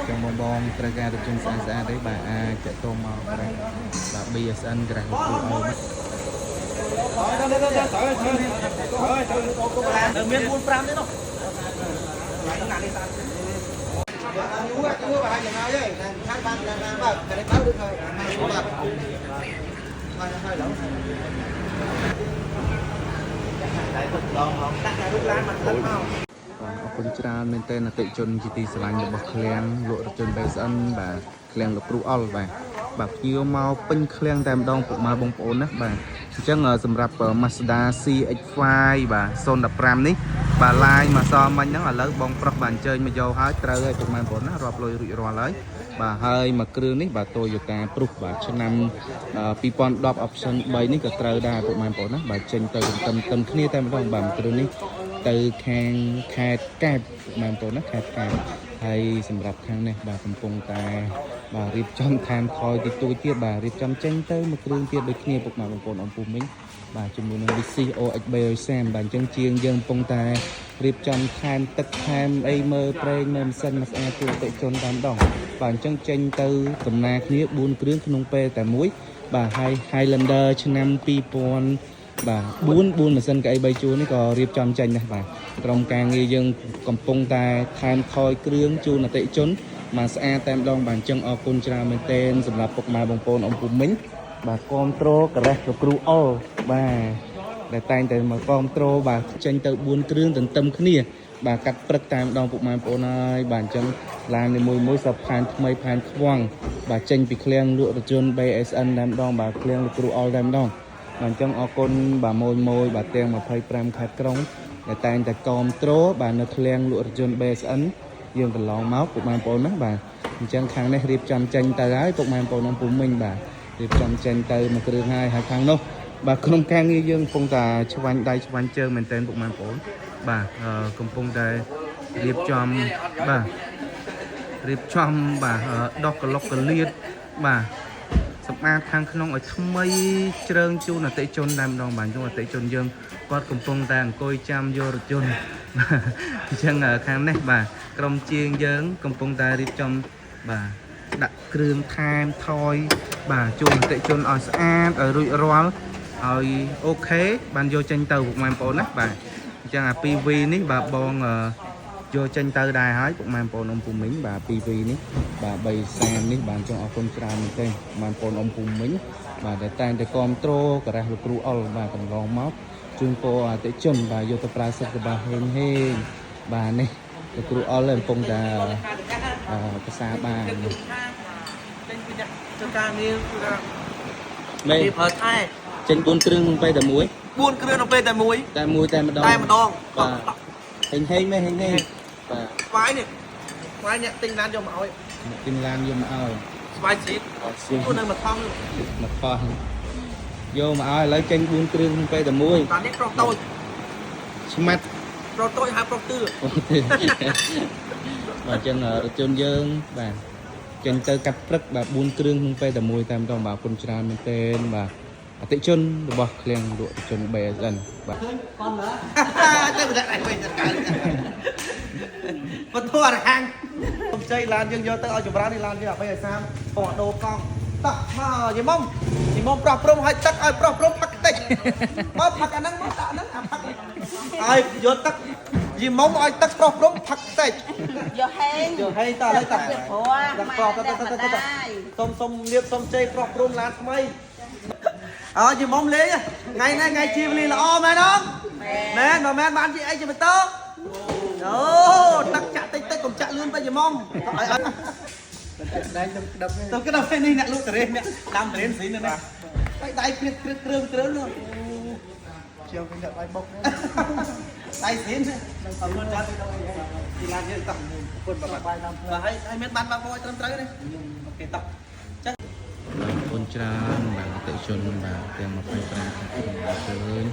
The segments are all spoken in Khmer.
Trong bong bongត្រូវការរថយន្តស្អាតៗទេបាទអាចចាក់ទងមកបាទ BSN ក្រាស់លោកគ្រូអោមាន 45 ទេនោះ អរគុណច្រើនមែនទែនអតិជនជាទីស្រឡាញ់របស់ឃ្លាំងលក់រថយន្ត BSN បាទឃ្លាំងលោកគ្រូអល់បាទភ្ញៀវមកពេញឃ្លាំងតែម្ដងពុកម៉ែបងប្អូនណាបាទអញ្ចឹងសម្រាប់ Mazda CX-5 បាទ015នេះបាទឡាយមកសមិញហ្នឹងឥឡូវបងប្រុសបាទអញ្ជើញមកយកហើយត្រូវហើយពុកម៉ែបងប្អូនណារាប់លុយរួចរាល់ហើយបាទហើយមួយគ្រឿងនេះបាទ Toyota Proof បាទឆ្នាំ2010 option 3នេះក៏ត្រូវដែរពុកម៉ែបងប្អូនណាបាទចេញទៅទន្ទឹមគ្នាតែម្ដងបាទគ្រឿងនេះទៅខាងខេត្តកែបបងប្អូនណាខេត្តកែបហើយសម្រាប់ខាងនេះបាទកំពុងតែបាទរៀបចំឋានថយទីទួយទៀតបាទរៀបចំចេញទៅមួយគ្រឿងទៀតដូចគ្នាពុកម៉ែបងប្អូនអំពុំមិញបាទជាមួយនឹង VC OX330 បាទអញ្ចឹងជាងយើងកំពុងតែរៀបចំថែមទឹកថែមអីមើលប្រេងមើលម៉ាស៊ីនមកស្អាតទូទៅជន់តែម្ដងបាទអញ្ចឹងចេញទៅដំណើរគ្នា4គ្រឿងក្នុងពេលតែមួយបាទហើយ Highlander ឆ្នាំ2000បាទ4ម៉ាស៊ីនកៅអី3ជួរនេះក៏រៀបចំចេញដែរបាទក្រុមការងារយើងកំពុងតែថែមថយគ្រឿងជូនអតិជនមកស្អាតតែម្ដងបាទអញ្ចឹងអរគុណច្រើនមែនទែនសម្រាប់ពុកម៉ែបងប្អូនអំពុំមិញបាទគ្រប់គ្រងការ៉េសលោកគ្រូអុលបាទដែលតែងតែមកគ្រប់គ្រងបាទចេញទៅ4គ្រឿងទន្ទឹមគ្នាបាទកាត់ព្រឹកតែម្ដងពុកម៉ែបងប្អូនហើយបាទអញ្ចឹងឡាននីមួយសពផានថ្មីផានខ្វងបាទចេញពីឃ្លាំងលក់រថយន្ត BSN តែម្ដងបាទឃ្លាំងលោកគ្រូអុលតែម្ដងអញ្ចឹងអរគុណបាទមួយបាទទាំង25ខេត្តក្រុងដែលតែងតែគ្រប់គ្រងបាទនៅឃ្លាំងលក់រថយន្ត BSN យើងកន្លងមកពុកម៉ែបងប្អូនណាបាទអញ្ចឹងខាងនេះរៀបចំចេញទៅហើយពុកម៉ែបងប្អូនអំពុំមិញបាទរៀបចំចេញទៅមួយគ្រឿងហើយខាងនោះបាទក្នុងការងារយើងកំពុងតែឆ្វាញ់ដៃឆ្វាញ់ជើងមែនទែនពុកម៉ែបងប្អូនបាទកំពុងតែរៀបចំបាទរៀបចំបាទដោះកលុកកលៀតបាទសម្អាតខាងក្នុងឲ្យថ្មីជ្រើងជូនអតិជនតែម្ដងបាទអតិជនយើងគាត់កំពុងតែអង្គុយចាំយករថយន្តអញ្ចឹងខាងនេះបាទក្រុមជាងយើងកំពុងតែរៀបចំបាទដាក់គ្រឿងថែមថយបាទជូនអតិជនឲ្យស្អាតឲ្យរួចរាល់ឲ្យអូខេបានយកចេញទៅពុកម៉ែបងប្អូនណាបាទអញ្ចឹងអា 2V នេះបាទបងយកចេញទៅដែរហើយពុកម៉ែបងប្អូនអ៊ំពូមីងបាទ 2V នេះបាទ330នេះបាទចង់អរគុណច្រើនមែនទេបងប្អូនអ៊ំពូមីងបាទដែលតែងតែគ្រប់គ្រងការ៉េសលោកគ្រូអុលបាទកន្លងមកជូនពរអតិជនបាទយកទៅប្រើសិទ្ធិរបស់ហេងបាទនេះលោកគ្រូអុលកំពុងតែភាសាបានចេញពីអ្នកចការងារគឺថាមេប្រើថែចេញ4គ្រឿងក្នុងពេលតែមួយ4គ្រឿងក្នុងពេលតែមួយតែម្ដងបាទហេងមេហេងបាទស្វាយនេះស្វាយអ្នកទិញឡានយកមកឲ្យទិញឡានយកមកឲ្យស្វាយស៊ីតខ្លួននៅមកថងមកខោះយកមកឲ្យឥឡូវចេញ4គ្រឿងក្នុងពេលតែមួយបាទនេះប្រុសតូចស្មាត់ប្រុសតូចហៅប្រុសទឿបាទចឹងរថយន្តយើងបាទចេញទៅកាត់ព្រឹកបាទ4គ្រឿងក្នុងពេលតែមួយតែម្ដងបាទគុណច្រើនមែនទែនបាទអតិជនរបស់ឃ្លាំងលក់រថយន្ត BSN បាទកូនមើលទៅដាក់ឯងវិញទៅកើតបន្ទោះអរហាំងខ្ញុំជ័យឡានយើងយកទៅឲ្យចម្រើននេះឡានយើងអត់បីឲ្យសាមពងដោកង់តោះមកយីមុំប្រុសព្រំឲ្យទឹកឲ្យប្រុសព្រំផឹកតិចមកផឹកអាហ្នឹងមកដាក់ហ្នឹងអាផឹកឲ្យយកទឹកយីមុំឲ្យទឹកប្រុសព្រំផឹកតិចយកហេងតើឥឡូវតើព្រោះម៉ែតែសុំលៀបសុំជ័យប្រុសព្រំឡានថ្មីយីមុំលេងថ្ងៃនេះថ្ងៃជីវលីល្អមែនអត់មែនមិនមែនបានជាអីជាម៉ូតូអូទឹកចាក់តិចកុំចាក់លឿនទៅយីមុំឲ្យដៃទៅក្តឹបនេះអ្នកលក់តរេសអ្នកដាំតរេសស៊ីននេះដៃគ្រឿងនោះជាងអ្នកដៃបុកដៃស៊ីននឹងអត់បានទីឡានយើងតោះពុនបាយតាមផ្លូវហើយមានបានបើកឲ្យត្រឹមត្រូវនេះអូខេតោះចឹងគុណច្រើនបាទអតិជនបាទទាំង25ខាងឃើញ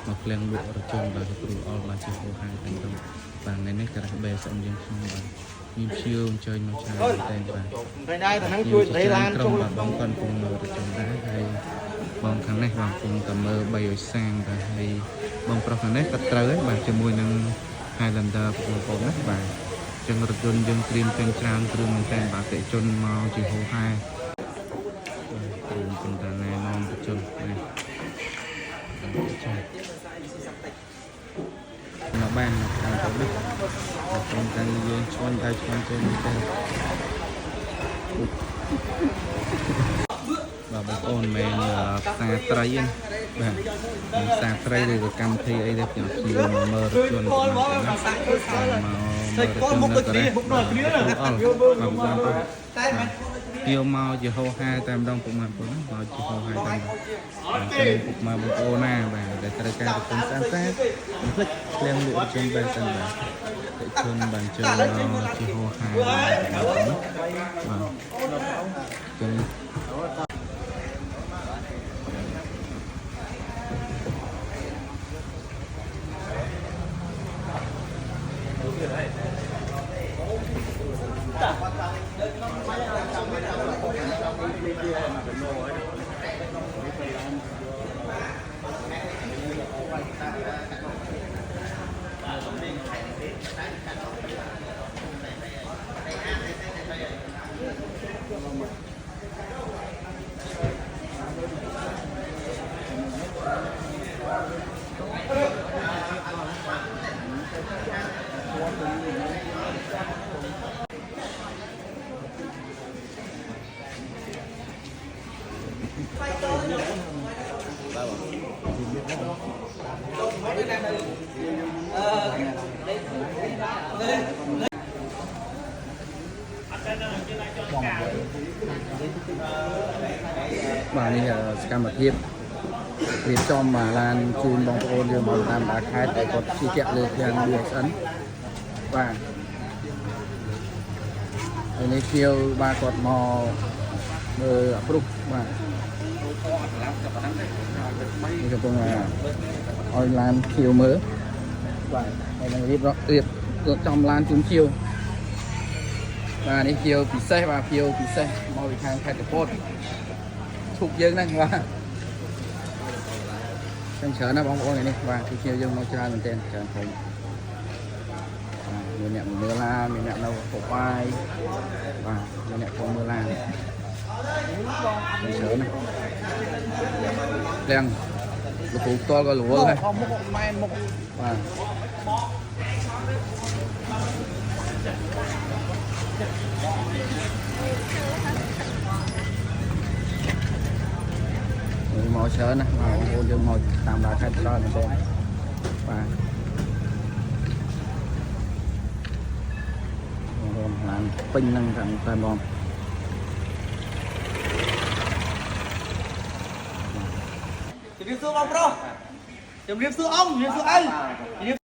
មកឃ្លាំងលក់រថយន្តបាទគ្រូអល់បាទជាហោហាងទាំងនោះបាទថ្ងៃនេះការ៉េស BSN យើងខ្ញុំបាទមានភ្ញៀវអញ្ជើញមកច្រើនតែបាទថ្ងៃដែរតែហ្នឹងជួយសេរីឡានចូលបងគាត់កំពុងមើលរថយន្តដែរហើយបងខាងនេះបងកំពុងតែមើល3ឲ្យសាងបាទហើយបងប្រុសខាងនេះក៏ត្រូវហើយបាទជាមួយនឹង Highlander បងប្អូនណាបាទ ចឹងរថយន្តយើងត្រៀមទាំងច្រើនគ្រឿងមែនតើបាទតិជនមកជាហូរហែគ្រឿងប៉ុន្តែណែនាំតិជននេះមកបានខាងទៅនេះប៉ុន្តែយើងឆ្លងទៅឆ្លងទៅនេះទៅបាទបងប្អូនមែនផ្សារត្រីណាបាទផ្សារត្រីឬក៏កម្មវិធីអីទេខ្ញុំជឿមកមើលរថយន្តមកមើលរថយន្តនៅកូរ៉េមកដល់គ្នាណាតែពីមកជាហោហាតែម្ដងពុកម៉ែបងប្អូនមកជាហោហាតែចឹងពុកម៉ែបងប្អូនណាបាទតែត្រូវការប្រពន្ធសាស្ត្រមិនភ្លេចឃ្លាំងលក់ជើងបែបសិនបាទតែជន់បានជើងមកជាហោហាបាទចឹងបាទនេះសកម្មភាពរៀបចំឡានជូនបងប្អូនយើងមកតាមដាខេត្តតែគាត់ជិះជាក់លើផ្ទាំង DSN បាទហើយនេះជាវបាទគាត់មកមើលអាព្រុសបាទនេះកំពុងឲ្យឡានខៀវមើលបាទហើយនឹងរៀបចំឡានជូនខៀវបាទនេះខៀវពិសេសបាទខៀវពិសេសមកពីខាងខេត្តកំពតឈប់យើងហ្នឹងបាទចឹងច្រើនណាបងប្អូននេះបាទគឺយើងមកច្រើនមែនទែនច្រើនខ្ញុំមានអ្នកមើលឡានមានអ្នកនៅពុកបាយបាទមានអ្នកផងមើលឡានច្រើនណាទាំងលោកគ្រូផ្ទាល់ក៏រវល់ដែរមុខម៉ែនមុខបាទមកច្រើនណាបងប្អូនយើងមកតាមដានខេត្តច្រើនមែនទេបាទបងឡានពេញហ្នឹងខាងតែបងជំរាបសួរបងប្រុសជំរាបសួរអ៊ំជំរាបសួរឪ